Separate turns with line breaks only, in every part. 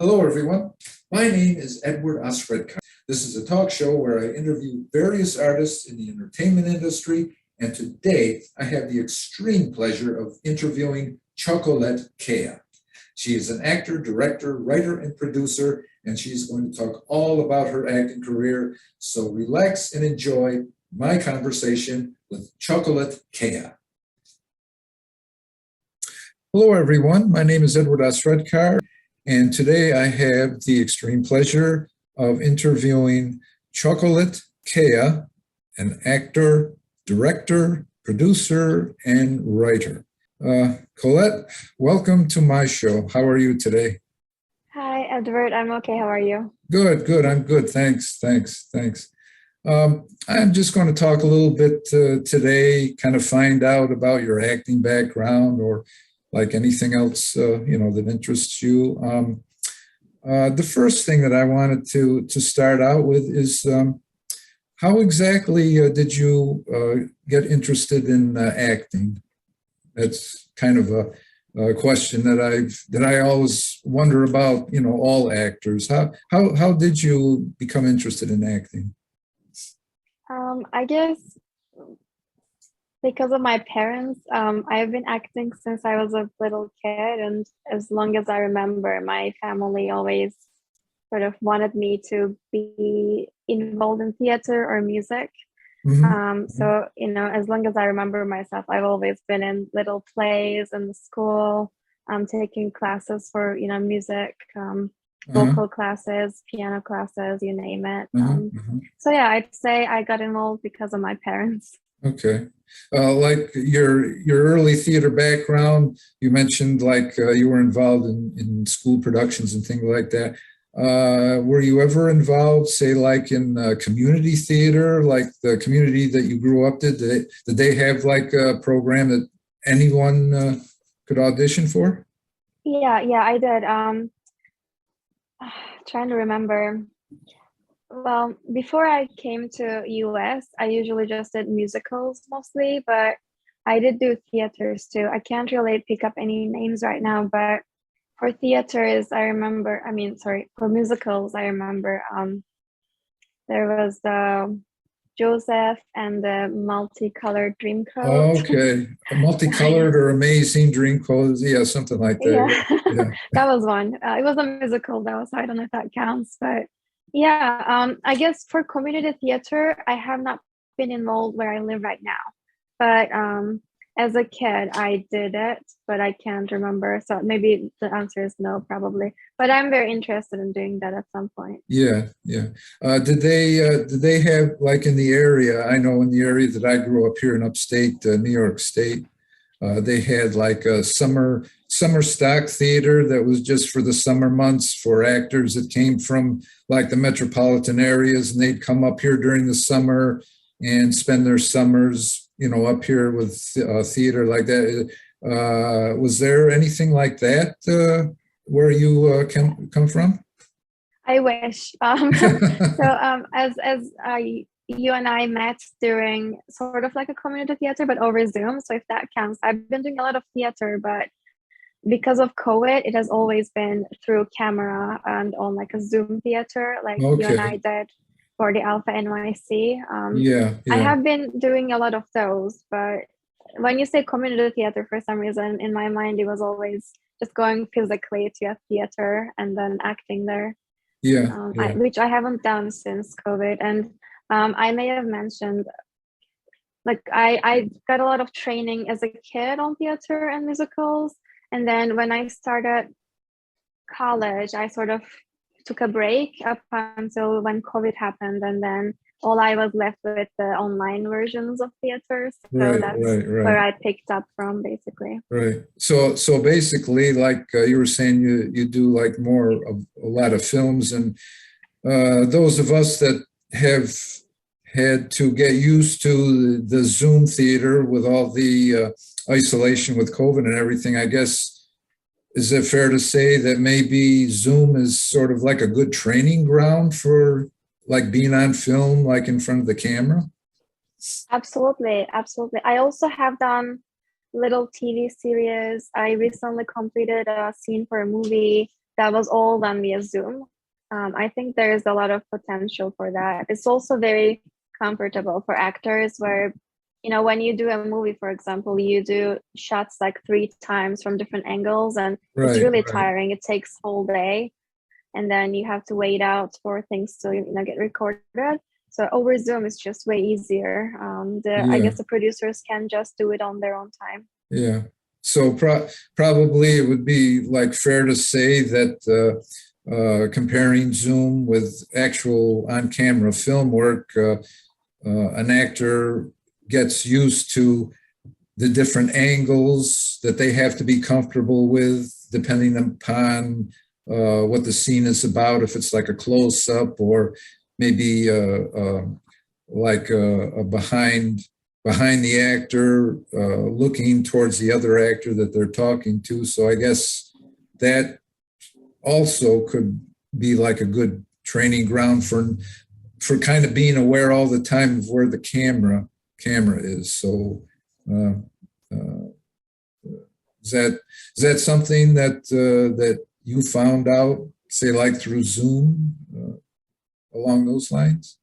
Hello, everyone. My name is Edward Osredka. This is a talk show where I interview various artists in the entertainment industry, and today I have the extreme pleasure of interviewing Colette. She is an actor, director, writer, and producer, and she's going to talk all about her acting career. So relax and enjoy my conversation with Colette. Hello, everyone. My name is Edward Osredka. And today I have the extreme pleasure of interviewing Colette, an actor, director, producer, and writer. Colette, welcome to my show. How are you today?
Hi, Edward. I'm okay. How are you?
Good. I'm good. Thanks. I'm just going to talk a little bit today, kind of find out about your acting background or like anything else, that interests you. The first thing that I wanted to start out with is how exactly did you get interested in acting? That's kind of a question that I always wonder about. All actors. How did you become interested in acting?
I guess because of my parents, I've been acting since I was a little kid, and as long as I remember, my family always sort of wanted me to be involved in theater or music. So, as long as I remember myself, I've always been in little plays in school, taking classes for, music, vocal classes, piano classes, you name it. So yeah, I'd say I got involved because of my parents.
Okay. Like your early theater background, you mentioned like you were involved in school productions and things like that. Were you ever involved, say, like in community theater, like the community that you grew up in? Did they have like a program that anyone could audition for?
Yeah, I did. Trying to remember. Well, before I came to US, I usually just did musicals mostly, but I did do theaters too. I can't really pick up any names right now, but for theaters, for musicals, I remember there was the Joseph and the Multicolored Dreamcoat.
Okay. A multicolored or amazing Dreamcoat. Yeah, something like that.
Yeah. That was one. It was a musical though, so I don't know if that counts, but yeah, I guess for community theater, I have not been involved where I live right now. But as a kid, I did it, but I can't remember. So maybe the answer is no, probably. But I'm very interested in doing that at some point.
Yeah. Did they have like in the area? I know in the area that I grew up here in upstate New York State, they had like a summer stock theater that was just for the summer months for actors that came from like the metropolitan areas, and they'd come up here during the summer and spend their summers, up here with theater like that. Was there anything like that where you come from?
I wish. As you and I met during sort of like a community theater, but over Zoom. So if that counts, I've been doing a lot of theater, but because of COVID, it has always been through camera and on like a Zoom theater, like you and I did for the Alpha NYC. I have been doing a lot of those, but when you say community theater, for some reason in my mind, it was always just going physically to a theater and then acting there. Which I haven't done since COVID. And I may have mentioned, like I got a lot of training as a kid on theater and musicals. And then when I started college, I sort of took a break up until when COVID happened. And then all I was left with the online versions of theaters. So that's where I picked up from, basically.
Right. So basically, like you were saying, you do like more of a lot of films, and those of us that have had to get used to the Zoom theater with all the isolation with COVID and everything, I guess, is it fair to say that maybe Zoom is sort of like a good training ground for like being on film, like in front of the camera?
Absolutely. I also have done little TV series. I recently completed a scene for a movie that was all done via Zoom. I think there is a lot of potential for that. It's also very comfortable for actors where, when you do a movie, for example, you do shots like 3 times from different angles, and it's
Right,
really
right.
tiring. It takes whole day, and then you have to wait out for things to get recorded. So over Zoom is just way easier. I
Yeah,
guess the producers can just do it on their own time.
yeah. So probably it would be like fair to say that comparing Zoom with actual on-camera film work, an actor gets used to the different angles that they have to be comfortable with, depending upon what the scene is about. If it's like a close-up, or maybe like a behind the actor, looking towards the other actor that they're talking to. So I guess that also could be like a good training ground for kind of being aware all the time of where the camera is. So is that something that you found out, say, like through Zoom, along those lines?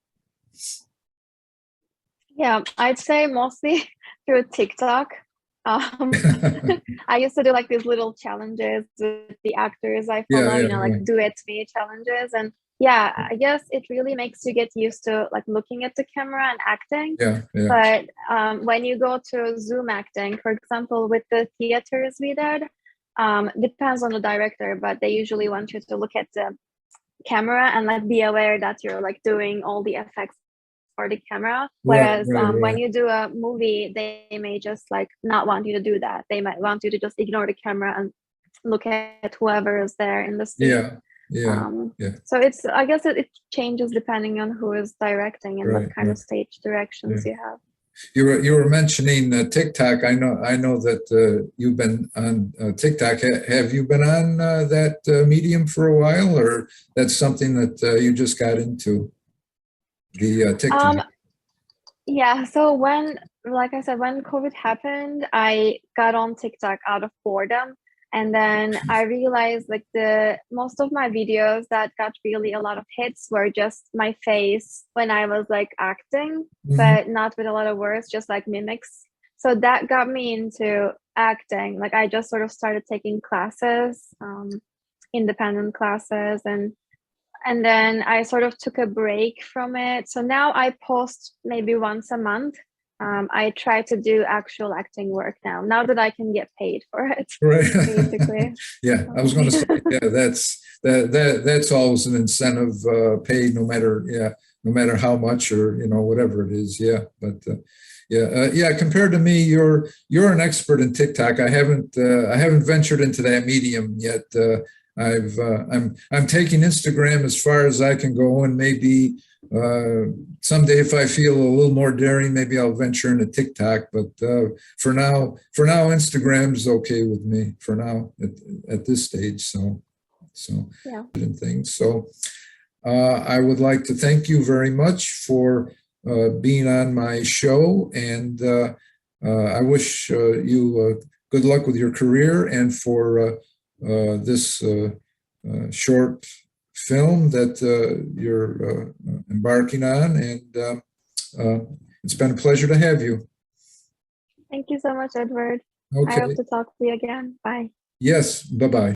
Yeah, I'd say mostly through TikTok. I used to do like these little challenges with the actors I follow,
Yeah,
like duet me challenges. And yeah, I guess it really makes you get used to like looking at the camera and acting.
yeah.
But when you go to Zoom acting, for example, with the theaters we did, depends on the director, but they usually want you to look at the camera and like be aware that you're like doing all the effects for the camera. Whereas
Right.
when you do a movie, they may just like not want you to do that. They might want you to just ignore the camera and look at whoever is there in the scene.
Yeah.
So I guess it changes depending on who is directing and what kind of stage directions you have.
You were mentioning TikTok. I know that you've been on TikTok. Have you been on that medium for a while, or that's something that you just got into, the TikTok?
Yeah. So like I said, when COVID happened, I got on TikTok out of boredom. And then I realized like most of my videos that got really a lot of hits were just my face when I was like acting, but not with a lot of words, just like mimics. So that got me into acting. Like I just sort of started taking classes, independent classes, and then I sort of took a break from it. So now I post maybe once a month. I try to do actual acting work now that I can get paid for it.
Right.
Basically.
Yeah, I was going to say, yeah, that's always an incentive, paid no matter how much, or whatever it is. Yeah, but yeah. Compared to me, you're an expert in TikTok. I haven't ventured into that medium yet. I'm taking Instagram as far as I can go, and maybe someday if I feel a little more daring, maybe I'll venture into TikTok. But for now, Instagram's okay with me for now at this stage. So
yeah.
And things. So I would like to thank you very much for being on my show, and I wish you good luck with your career and for this short film that you're embarking on. And it's been a pleasure to have you.
Thank you so much, Edward. I
Okay.
hope to talk to you again. Bye.
Yes. Bye-bye.